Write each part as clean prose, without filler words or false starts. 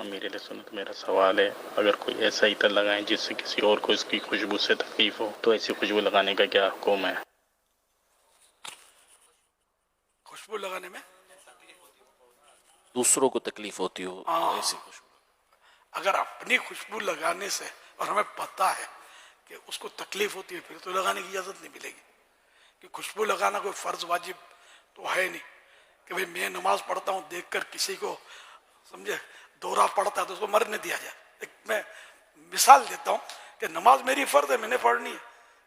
میرے لیے سنو تو میرا سوال ہے، اگر کوئی ایسا عطر لگائیں جس سے کسی اور کو اس کی خوشبو سے تکلیف ہو تو ایسی خوشبو لگانے کا کیا حکم ہے؟ خوشبو لگانے میں دوسروں کو تکلیف ہوتی ہو تو ایسی خوشبو. اگر اپنی خوشبو لگانے سے اور ہمیں پتہ ہے کہ اس کو تکلیف ہوتی ہے پھر تو لگانے کی اجازت نہیں ملے گی، کہ خوشبو لگانا کوئی فرض واجب تو ہے نہیں کہ بھئی میں نماز پڑھتا ہوں دیکھ کر کسی کو سمجھے دورہ پڑتا ہے تو اس کو مرنے دیا جائے. ایک میں مثال دیتا ہوں کہ نماز میری فرض ہے، میں نے پڑھنی ہے،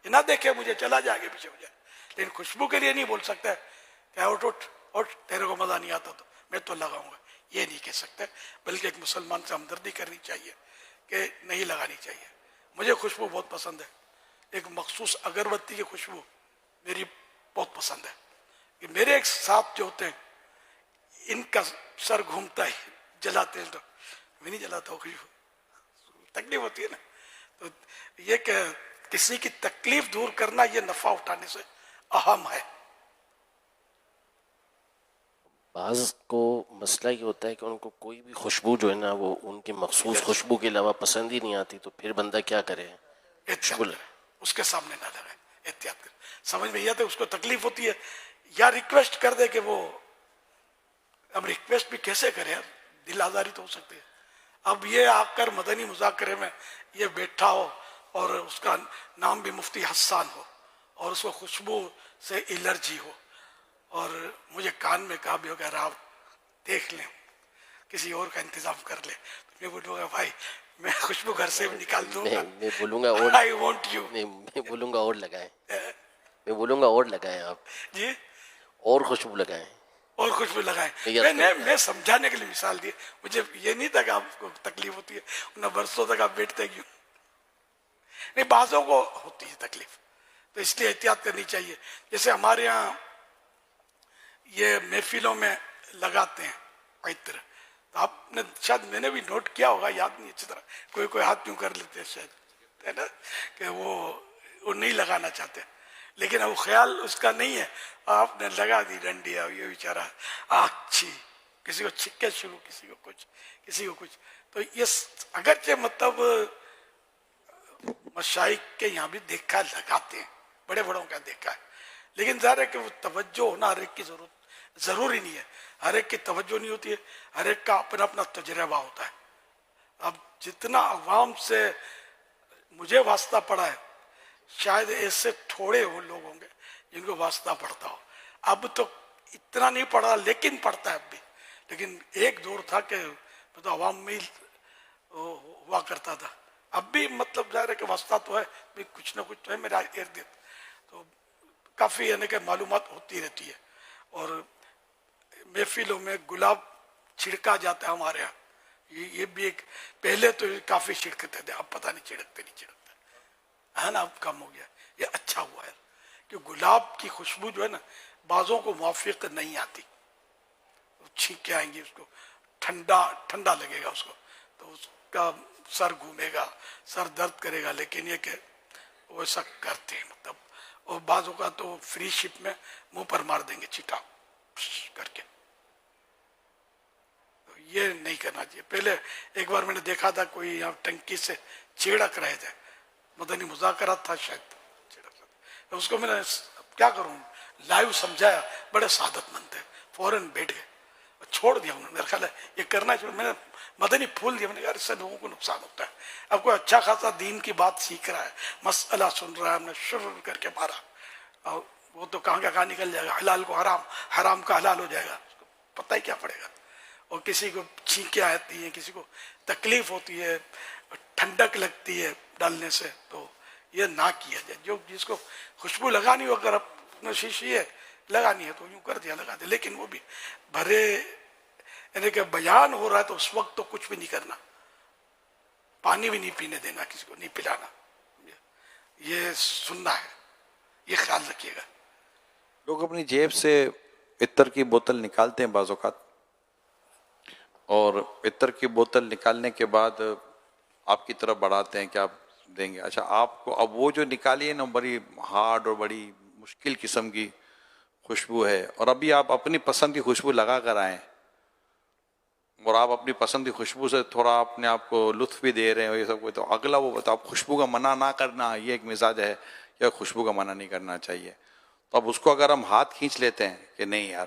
یہ نہ دیکھے مجھے چلا جائے آگے پیچھے ہو جائے. لیکن خوشبو کے لیے نہیں بول سکتا ہے کہ اٹھ اٹھ اٹھ تیرے کو مزہ نہیں آتا تو میں تو لگاؤں گا، یہ نہیں کہہ سکتے. بلکہ ایک مسلمان سے ہمدردی کرنی چاہیے کہ نہیں لگانی چاہیے. مجھے خوشبو بہت پسند ہے، ایک مخصوص اگربتی کی خوشبو میری بہت پسند ہے. کہ میرے ایک ساتھ جو ہوتے ہیں ان کا سر گھومتا ہے جلاتے ہیں تو میں نہیں جلاتا ہوں، خوشبو تکلیف ہوتی ہے نا. تو یہ کہ کسی کی تکلیف دور کرنا یہ نفع اٹھانے سے اہم ہے. بعض کو مسئلہ یہ ہوتا ہے کہ ان کو کوئی بھی خوشبو جو ہے نا وہ ان کی مخصوص خوشبو کے علاوہ پسند ہی نہیں آتی، تو پھر بندہ کیا کرے؟ احتیاط کرے، اس کے سامنے نہ لگائے، احتیاط کرے. سمجھ میں یہ آتا ہے اس کو تکلیف ہوتی ہے یا ریکویسٹ کر دے کہ وہ، اب ریکویسٹ بھی کیسے کرے، دل آزاری تو ہو سکتی ہے. اب یہ آ کر مدنی مذاکرے میں یہ بیٹھا ہو اور اس کا نام بھی مفتی حسان ہو اور اس کو خوشبو سے الرجی ہو اور مجھے کان میں کہا بھی ہو کہ آپ دیکھ لیں کسی اور کا انتظام کر لیں، تو میں بولوں گا بھائی میں خوشبو گھر سے بھی نکال دوں گا، میں بولوں گا اور آئی وانٹ یو. میں بولوں گا اور لگائیں، میں بولوں گا اور لگائیں، آپ جی اور خوشبو لگائیں. اور خوشبو لگائیں. میں میں سمجھانے کے لیے مثال دی، مجھے یہ نہیں تھا کہ آپ کو تکلیف ہوتی ہے، نہ برسوں تک آپ بیٹھتے کیوں نہیں. بعضوں کو ہوتی ہے تکلیف تو اس لیے احتیاط کرنی چاہیے. جیسے ہمارے ہاں یہ محفلوں میں لگاتے ہیں عطر، تو آپ نے شاید میں نے بھی نوٹ کیا ہوگا، یاد نہیں اچھی طرح، کوئی ہاتھ کیوں کر لیتے ہیں شاید، ہے نا، کہ وہ نہیں لگانا چاہتے. لیکن وہ خیال اس کا نہیں ہے، آپ نے لگا دی ڈنڈیا، یہ بیچارہ اچھی، کسی کو چھکے شروع، کسی کو کچھ، کسی کو کچھ. تو یہ اگرچہ مطلب مشائخ کے یہاں بھی دیکھا لگاتے ہیں، بڑے بڑوں کا دیکھا ہے، لیکن ظاہر ہے کہ وہ توجہ ہونا ہر ایک کی ضروری نہیں ہے، ہر ایک کی توجہ نہیں ہوتی ہے، ہر ایک کا اپنا اپنا تجربہ ہوتا ہے. اب جتنا عوام سے مجھے واسطہ پڑا ہے شاید ایسے تھوڑے وہ لوگ ہوں گے جن کو واسطہ پڑتا ہو. اب تو اتنا نہیں پڑا لیکن پڑتا ہے اب بھی. لیکن ایک دور تھا کہ تو عوام میں ہوا کرتا تھا. اب بھی مطلب ظاہر ہے کہ واسطہ تو ہے بھی، کچھ نہ کچھ تو ہے میرا ارد گرد، تو کافی یعنی کہ معلومات ہوتی رہتی ہے. اور محفلوں میں گلاب چھڑکا جاتا ہے ہمارے یہاں، یہ بھی ایک، پہلے تو کافی چھڑکتے تھے، اب پتہ نہیں چھڑکتے نہیں چھڑکتے، ہے نا، اب کم ہو گیا. یہ اچھا ہوا ہے کہ گلاب کی خوشبو جو ہے نا بعضوں کو موافق نہیں آتی، چھینکیں آئیں گی، اس کو ٹھنڈا ٹھنڈا لگے گا، اس کو تو اس کا سر گھومے گا، سر درد کرے گا. لیکن یہ کہ وہ ایسا کرتے ہیں مطلب، اور بعضوں کا تو فری شپ میں منہ پر مار دیں گے چٹا کر کے. یہ نہیں کرنا چاہیے. پہلے ایک بار میں نے دیکھا تھا کوئی یہاں ٹنکی سے چھڑک رہے تھے، مدنی مذاکرات تھا شاید، اس کو میں نے کیا کروں لائیو سمجھایا، بڑے سعادت مند تھے، فوراً بیٹھ گئے، چھوڑ دیا انہوں نے. میرا خیال ہے یہ کرنا چاہیے، میں نے مدنی پھول دیا، میں نے کہا اس سے لوگوں کو نقصان ہوتا ہے. اب کوئی اچھا خاصا دین کی بات سیکھ رہا ہے، مسئلہ سن رہا ہے، ہم نے شروع کر کے مارا، اور وہ تو کہاں کا کہاں نکل جائے گا، حلال کو حرام، حرام کا حلال ہو جائے گا، اس کو پتہ ہی کیا پڑے گا. اور کسی کو چھینکیں آتی ہیں، کسی کو تکلیف ہوتی ہے، ٹھنڈک لگتی ہے ڈالنے سے، تو یہ نہ کیا جائے. جو جس کو خوشبو لگانی ہو، اگر اپنا شیشی ہے لگانی ہے تو یوں کر دیا، لگا دیا. لیکن وہ بھی بھرے یعنی کہ بیان ہو رہا ہے تو اس وقت تو کچھ بھی نہیں کرنا، پانی بھی نہیں پینے دینا، کسی کو نہیں پلانا، یہ سننا ہے، یہ خیال رکھیے گا. لوگ اپنی جیب سے عطر کی بوتل نکالتے ہیں بعض اوقات، اور عطر کی بوتل نکالنے کے بعد آپ کی طرف بڑھاتے ہیں کہ آپ دیں گے. اچھا، آپ کو اب وہ جو نکالی ہے نا بڑی ہارڈ اور بڑی مشکل قسم کی خوشبو ہے، اور ابھی آپ اپنی پسند کی خوشبو لگا کر آئیں، اور آپ اپنی پسند کی خوشبو سے تھوڑا اپنے آپ کو لطف بھی دے رہے ہیں یہ سب کو، تو اگلا وہ بتاؤ خوشبو کا منع نہ کرنا یہ ایک مزاج ہے یا خوشبو کا منع نہیں کرنا چاہیے. تو اب اس کو اگر ہم ہاتھ کھینچ لیتے ہیں کہ نہیں یار،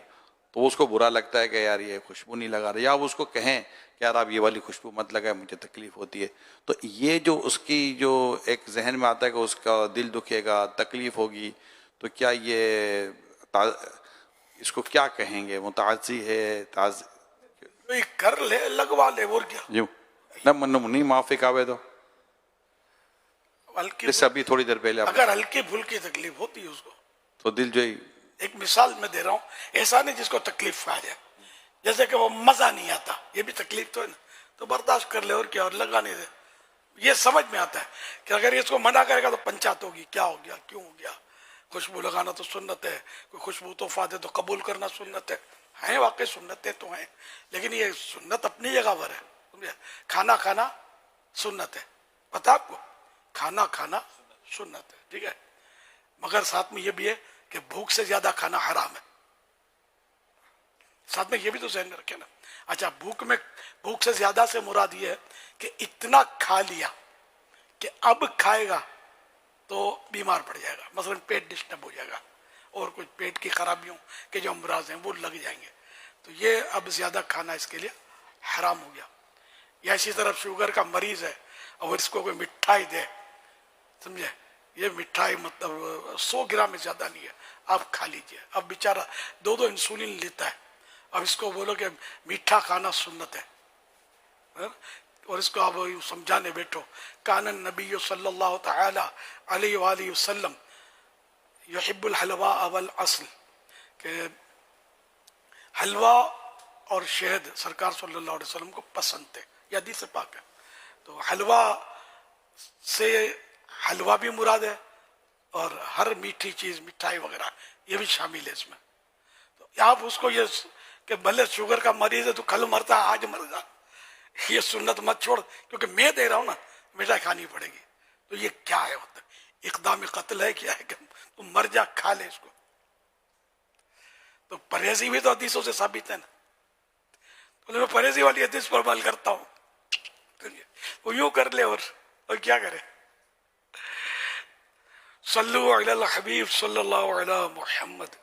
تو اس کو برا لگتا ہے کہ یار یہ خوشبو نہیں لگا رہا، یا آپ اس کو کہیں کہ یار آپ یہ والی خوشبو مت لگائیں مجھے تکلیف ہوتی ہے. تو یہ جو اس کی جو ایک ذہن میں آتا ہے کہ اس کا دل دکھے گا، تکلیف ہوگی، تو کیا یہ اس کو کیا کہیں گے، متعزی ہے کوئی کر لے لگوا لے اور کیا. یوں نہ نہیں معافی کاوے تو ہلکی اس سے ابھی تھوڑی دیر پہلے اگر ہلکی پھلکی تکلیف ہوتی ہے اس کو، تو دل جو ہی ایک مثال میں دے رہا ہوں، ایسا نہیں جس کو تکلیف آ جائے، جیسے کہ وہ مزہ نہیں آتا، یہ بھی تکلیف تو ہے نا، تو برداشت کر لے اور کیا، اور لگانے دے. یہ سمجھ میں آتا ہے کہ اگر اس کو منع کرے گا تو پنچات ہوگی، کیا ہو گیا، کیوں ہو گیا. خوشبو لگانا تو سنت ہے، کوئی خوشبو تحفہ دے تو قبول کرنا سنت ہے واقعی سنتیں تو ہیں، لیکن یہ سنت اپنی جگہ پر ہے. سمجھے؟ کھانا کھانا سنت ہے، پتا آپ کو، کھانا کھانا سنت ہے، ٹھیک ہے، مگر ساتھ میں یہ بھی ہے کہ بھوک سے زیادہ کھانا حرام ہے. ساتھ میں یہ بھی تو ذہن میں رکھے نا. اچھا، بھوک سے زیادہ سے مراد یہ ہے کہ اتنا کھا لیا کہ اب کھائے گا تو بیمار پڑ جائے گا، مثلا پیٹ ڈسٹرب ہو جائے گا اور کچھ پیٹ کی خرابیوں کے جو امراض ہیں وہ لگ جائیں گے، تو یہ اب زیادہ کھانا اس کے لیے حرام ہو گیا. یا اسی طرح شوگر کا مریض ہے اور اس کو کوئی مٹھائی دے، سمجھے، یہ مٹھائی مطلب 100 گرام میں زیادہ نہیں ہے، آپ کھا لیجئے. اب بیچارہ 2 انسولین لیتا ہے، اب اس کو بولو کہ میٹھا کھانا سنت ہے، اور اس کو آپ سمجھانے بیٹھو، کان النبی صلی اللہ تعالی علیہ وآلہ وسلم یحب الحلواء والعسل، کہ حلوہ اور شہد سرکار صلی اللہ علیہ وسلم کو پسند تھے، یہ حدیث پاک ہے. تو حلوہ سے حلوہ بھی مراد ہے اور ہر میٹھی چیز، مٹھائی وغیرہ یہ بھی شامل ہے اس میں. تو آپ اس کو یہ کہ بھلے شوگر کا مریض ہے تو کل مرتا آج مر جا، یہ سنت مت چھوڑ، کیونکہ میں دے رہا ہوں نا، مٹھائی کھانی پڑے گی. تو یہ کیا ہے، مطلب اقدام قتل ہے، کیا ہے کہ تم مر جا کھا لے اس کو. تو پرہیزی بھی تو حدیثوں سے ثابت ہے نا، تو میں پرہیزی والی حدیث پر عمل کرتا ہوں، وہ یوں کر لے اور کیا کرے. صلو علی الحبیب صلی اللہ علی محمد.